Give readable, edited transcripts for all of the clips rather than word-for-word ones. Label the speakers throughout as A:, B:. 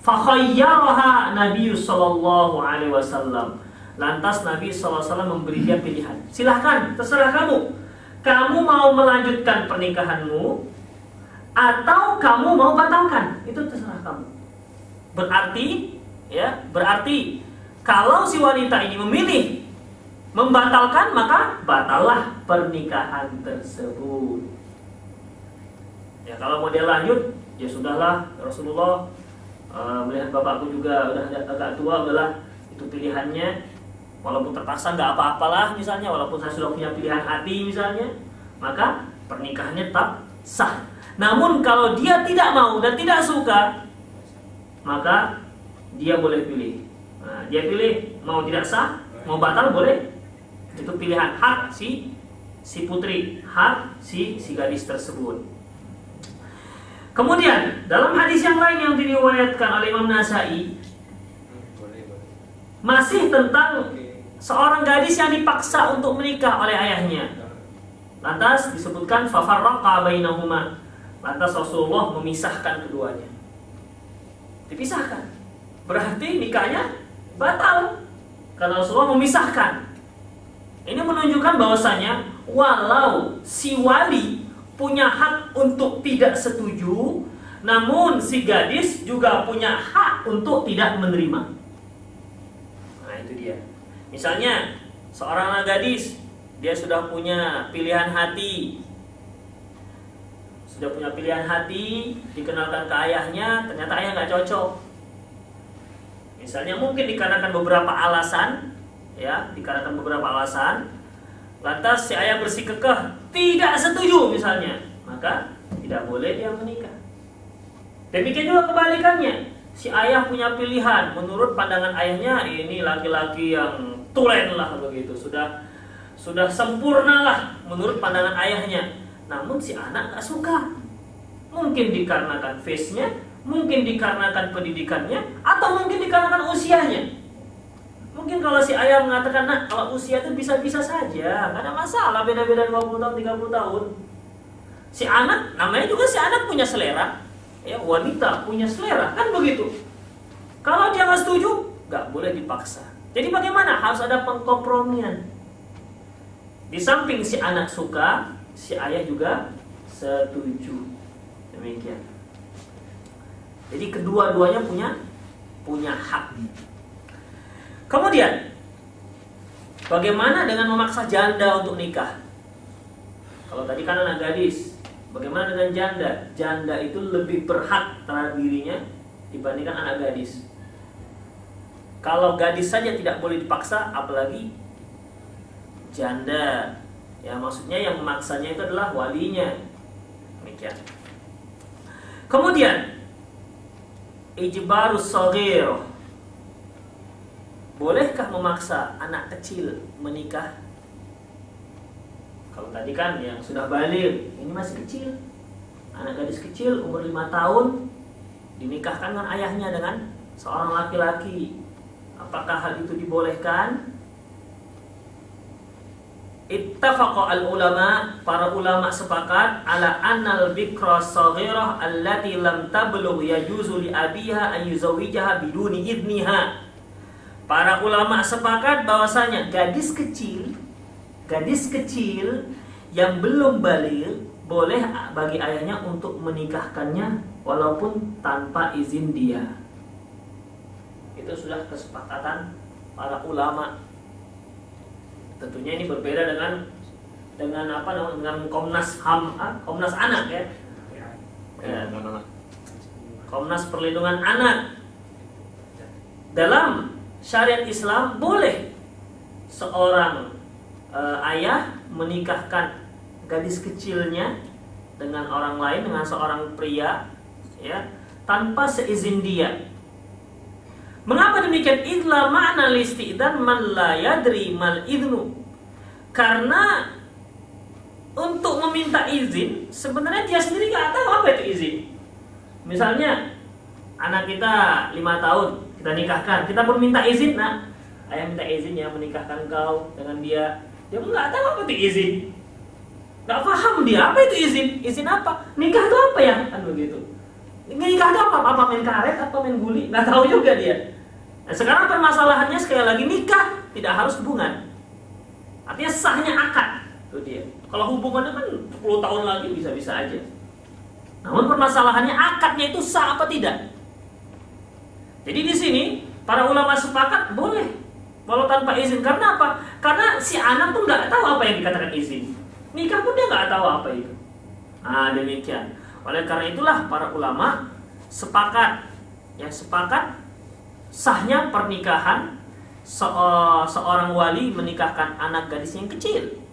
A: Fakhayyaraha Nabi sallallahu alaihi wasallam. Lantas Nabi sallallahu alaihi wasallam memberi dia pilihan. Silahkan, terserah kamu. Kamu mau melanjutkan pernikahanmu atau kamu mau batalkan. Itu terserah kamu. Berarti kalau si wanita ini memilih membatalkan, maka batallah pernikahan tersebut. Ya, kalau mau dia lanjut, ya sudahlah, Rasulullah melihat bapakku juga udah agak tua, udahlah, itu pilihannya. Walaupun terpaksa nggak apa-apalah misalnya, walaupun saya sudah punya pilihan hati misalnya, maka pernikahannya tetap sah. Namun kalau dia tidak mau dan tidak suka, maka dia boleh pilih. Nah, dia pilih mau tidak sah, mau batal boleh. Itu pilihan hak si putri, hak si gadis tersebut. Kemudian dalam hadis yang lain yang diriwayatkan oleh Imam Nasai, masih tentang seorang gadis yang dipaksa untuk menikah oleh ayahnya. Lantas disebutkan fafarraqa bainahuma. Lantas Rasulullah memisahkan keduanya. Dipisahkan. Berarti nikahnya batal karena Rasulullah memisahkan. Ini menunjukkan bahwasanya walau si wali punya hak untuk tidak setuju, namun si gadis juga punya hak untuk tidak menerima. Nah, itu dia. Misalnya seorang anak gadis, dia sudah punya pilihan hati. Dikenalkan ke ayahnya, ternyata ayah nggak cocok. Misalnya mungkin dikarenakan beberapa alasan, lantas si ayah bersikukuh tidak setuju misalnya, maka tidak boleh dia menikah. Demikian juga kebalikannya, si ayah punya pilihan, menurut pandangan ayahnya ini laki-laki yang tulen lah begitu, sudah sempurna lah menurut pandangan ayahnya. Namun si anak nggak suka, mungkin dikarenakan face-nya, mungkin dikarenakan pendidikannya, atau mungkin dikarenakan usianya. Mungkin kalau si ayah mengatakan, nah kalau usia itu bisa-bisa saja, nggak ada masalah, beda-beda 20 tahun, 30 tahun. Si anak, namanya juga si anak punya selera, ya, wanita punya selera, kan begitu. Kalau dia nggak setuju, nggak boleh dipaksa. Jadi bagaimana? Harus ada pengkompromian. Di samping si anak suka, si ayah juga setuju. Demikian. Jadi kedua-duanya punya hak. Kemudian, bagaimana dengan memaksa janda untuk nikah? Kalau tadi kan anak gadis, bagaimana dengan janda? Janda itu lebih berhak terhadap dirinya dibandingkan anak gadis. Kalau gadis saja tidak boleh dipaksa, apalagi janda. Ya, maksudnya yang memaksanya itu adalah walinya. Demikian. Kemudian, ijbarus shaghir. Bolehkah memaksa anak kecil menikah? Kalau tadi kan yang sudah balik, ini masih kecil. Anak gadis kecil umur 5 tahun dinikahkan dengan ayahnya dengan seorang laki-laki. Apakah hal itu dibolehkan? Ittafaqa al-ulama, para ulama sepakat ala annal bikra shaghirah allati lam tablugh yajuzu li abiha an yuzawwijaha biduni idniha. Para ulama sepakat bahwasanya gadis kecil yang belum balik boleh bagi ayahnya untuk menikahkannya walaupun tanpa izin dia. Itu sudah kesepakatan para ulama. Tentunya ini berbeda dengan Komnas HAM, Komnas Anak ya. Komnas Perlindungan Anak. Dalam syariat Islam boleh seorang ayah menikahkan gadis kecilnya dengan orang lain, dengan seorang pria, ya, tanpa seizin dia. Mengapa demikian? Idla ma'na listi'dan man la yadri mal idnu. Karena untuk meminta izin sebenarnya dia sendiri nggak tahu apa itu izin. Misalnya anak kita 5 tahun, kita nikahkan, kita pun minta izin, nah ayah minta izin ya menikahkan kau dengan dia. Dia pun nggak tahu apa itu izin, nggak paham dia apa itu izin. Izin apa? Nikah itu apa ya? Kan begitu. Nikah ada apa main karet, apa main guli, nggak tahu juga dia. Nah, sekarang permasalahannya sekali lagi, nikah tidak harus hubungan. Artinya sahnya akad, itu dia. Kalau hubungannya kan 10 tahun lagi bisa-bisa aja. Namun permasalahannya akadnya itu sah apa tidak. Jadi di sini para ulama sepakat boleh walau tanpa izin. Karena apa? Karena si anak tuh nggak tahu apa yang dikatakan izin. Nikah pun dia nggak tahu apa itu. Nah, demikian. Oleh karena itulah para ulama sepakat sahnya pernikahan seorang wali menikahkan anak gadis yang kecil.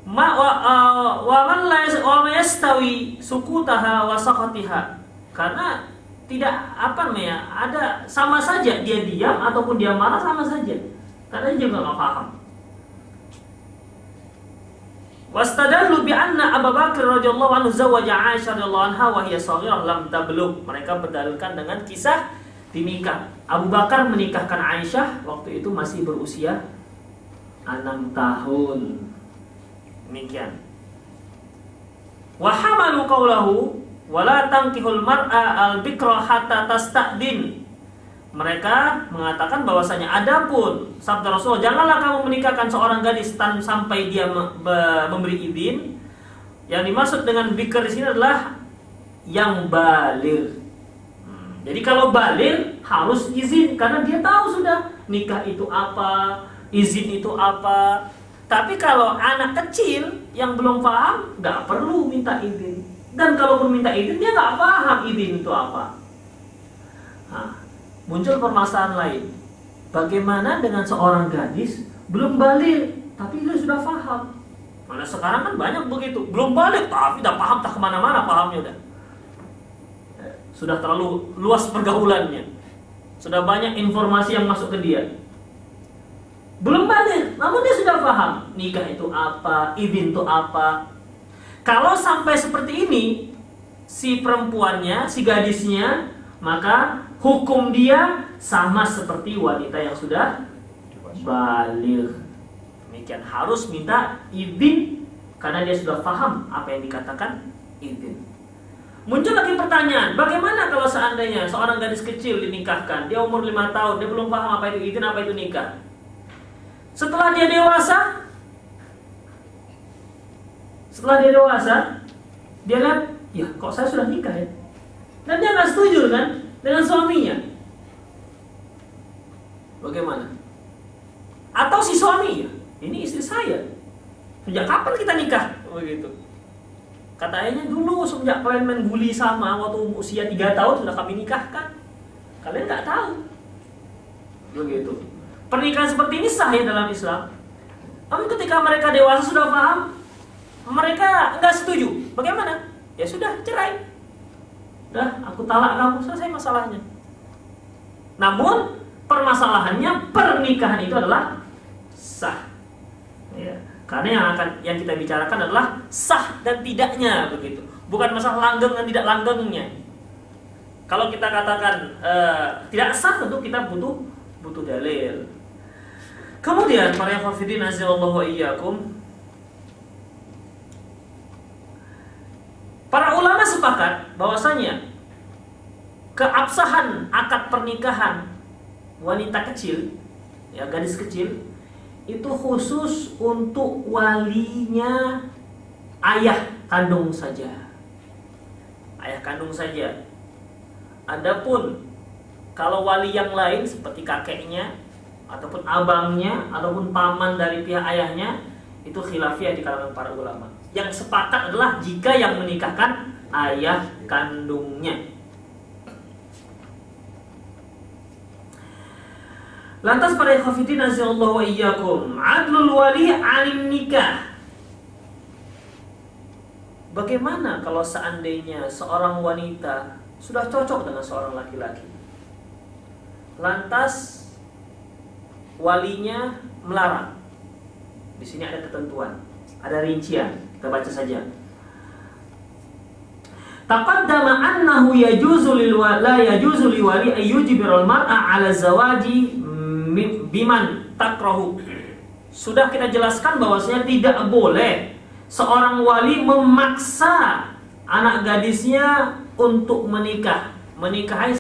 A: Wa man yastawi sukutaha wa sakatiha. Karena tidak ada sama saja dia diam ataupun dia marah sama saja. Karena dia juga nggak paham. Wastadallu bi anna Abu Bakar radhiyallahu anhu zawaja Aisyah radhiyallahu anha wa hiya shaghirah lam tablugh. Mereka berdalilkan dengan kisah dinikah. Abu Bakar menikahkan Aisyah waktu itu masih berusia 6 tahun. Demikian. Wa hamalu qawlahu wa la tankihul mar'a al-bikra hatta tasta'din. Mereka mengatakan bahwasanya adapun sabda Rasul, janganlah kamu menikahkan seorang gadis sampai dia memberi izin. Yang dimaksud dengan bikr di sini adalah yang baligh. Jadi kalau baligh harus izin karena dia tahu sudah nikah itu apa, izin itu apa. Tapi kalau anak kecil yang belum paham nggak perlu minta izin. Dan kalau pun minta izin dia nggak paham izin itu apa. Nah, muncul permasalahan lain. Bagaimana dengan seorang gadis belum balik tapi dia sudah paham? Mana sekarang kan banyak begitu, belum balik tapi udah paham, tak kemana-mana pahamnya udah. Sudah terlalu luas pergaulannya, sudah banyak informasi yang masuk ke dia. Belum balik, namun dia sudah paham nikah itu apa, izin itu apa. Kalau sampai seperti ini si perempuannya, si gadisnya, maka hukum dia sama seperti wanita yang sudah baligh. Demikian, harus minta izin karena dia sudah paham apa yang dikatakan izin. Muncul lagi pertanyaan, bagaimana kalau seandainya seorang gadis kecil dinikahkan, dia umur 5 tahun, dia belum paham apa itu izin, apa itu nikah. Setelah dia dewasa, dia lihat, ya kok saya sudah nikah ya. Dan dia nggak setuju kan dengan suaminya. Bagaimana? Atau si suami, ya, ini istri saya. Sejak kapan kita nikah? Begitu. Kata ayahnya, dulu sejak kalian main guli sama, waktu usia 3 tahun sudah kami nikahkan. Kalian nggak tahu. Begitu. Pernikahan seperti ini sah ya dalam Islam. Namun ketika mereka dewasa sudah paham, mereka nggak setuju. Bagaimana? Ya sudah, cerai. Udah, aku talak kamu, selesai masalahnya. Namun permasalahannya pernikahan itu adalah sah. Ya, karena yang kita bicarakan adalah sah dan tidaknya begitu. Bukan masalah langgeng dan tidak langgengnya. Kalau kita katakan tidak sah, tentu kita butuh dalil. Kemudian para hafidin azallahu wa iyyakum, para ulama sepakat bahwasanya keabsahan akad pernikahan wanita kecil, ya gadis kecil, itu khusus untuk walinya ayah kandung saja. Ayah kandung saja. Adapun kalau wali yang lain seperti kakeknya ataupun abangnya ataupun paman dari pihak ayahnya, itu khilafiyah di kalangan para ulama. Yang sepakat adalah jika yang menikahkan ayah kandungnya. Lantas para ikhwatiddin azallahu wa iyyakum, adlul wali 'alim nikah. Bagaimana kalau seandainya seorang wanita sudah cocok dengan seorang laki-laki, lantas walinya melarang? Di sini ada ketentuan, ada rincian. Kita baca saja. Taqaddama annahu yajuzu la yajuzu li wali ayyujibirul mar'a 'ala zawaji biman takrahu. Sudah kita jelaskan bahwasanya tidak boleh seorang wali memaksa anak gadisnya untuk menikah, menikahi